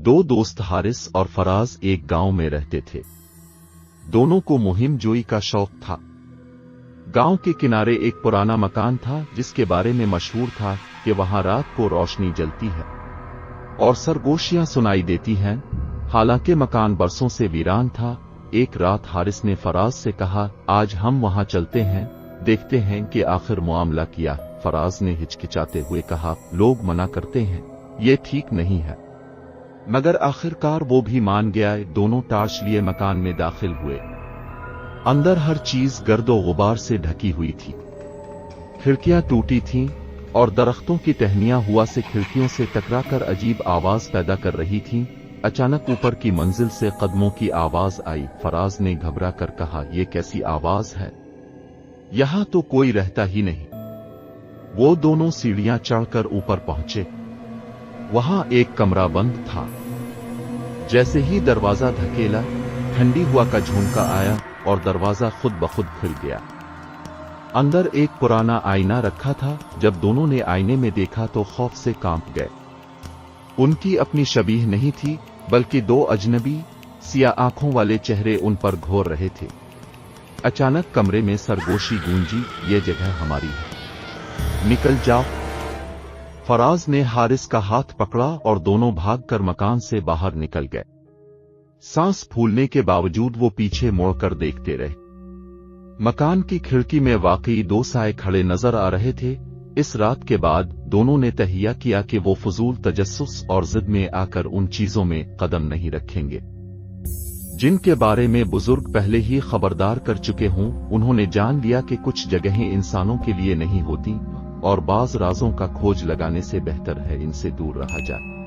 दो दोस्त हारिस और फराज एक गांव में रहते थे। दोनों को मुहिम जोई का शौक था। गांव के किनारे एक पुराना मकान था जिसके बारे में मशहूर था कि वहां रात को रोशनी जलती है और सरगोशियां सुनाई देती हैं। हालांकि मकान बरसों से वीरान था। एक रात हारिस ने फराज से कहा, आज हम वहां चलते हैं, देखते हैं कि आखिर मामला क्या। फराज ने हिचकिचाते हुए कहा, लोग मना करते हैं, ये ठीक नहीं है। मगर आखिरकार वो भी मान गया। दोनों टार्च लिए मकान में दाखिल हुए। अंदर हर चीज गर्दो गुबार से ढकी हुई थी। खिड़कियां टूटी थीं और दरख्तों की टहनियां हुआ से खिड़कियों से टकराकर अजीब आवाज पैदा कर रही थीं। अचानक ऊपर की मंजिल से कदमों की आवाज आई। फराज ने घबरा कर कहा, ये कैसी आवाज है? यहां तो कोई रहता ही नहीं। वो दोनों सीढ़ियां चढ़कर ऊपर पहुंचे। वहां एक कमरा बंद था। जैसे ही दरवाजा धकेला, ठंडी हवा का झोंका आया और दरवाजा खुद ब खुद खुल गया। अंदर एक पुराना आईना रखा था। जब दोनों ने आईने में देखा तो खौफ से कांप गए। उनकी अपनी शबीह नहीं थी, बल्कि दो अजनबी सिया आंखों वाले चेहरे उन पर घोर रहे थे। अचानक कमरे में सरगोशी गूंजी, ये जगह हमारी है, निकल जाओ। फराज ने हारिस का हाथ पकड़ा और दोनों भागकर मकान से बाहर निकल गए। सांस फूलने के बावजूद वो पीछे मुड़कर देखते रहे। मकान की खिड़की में वाकई दो साए खड़े नजर आ रहे थे। इस रात के बाद दोनों ने तहिया किया कि वो फजूल तजस्सुस और जिद में आकर उन चीजों में कदम नहीं रखेंगे जिनके बारे में बुजुर्ग पहले ही खबरदार कर चुके हों। उन्होंने जान लिया कि कुछ जगहें इंसानों के लिए नहीं होती और बाज राजों का खोज लगाने से बेहतर है इनसे दूर रहा जाए।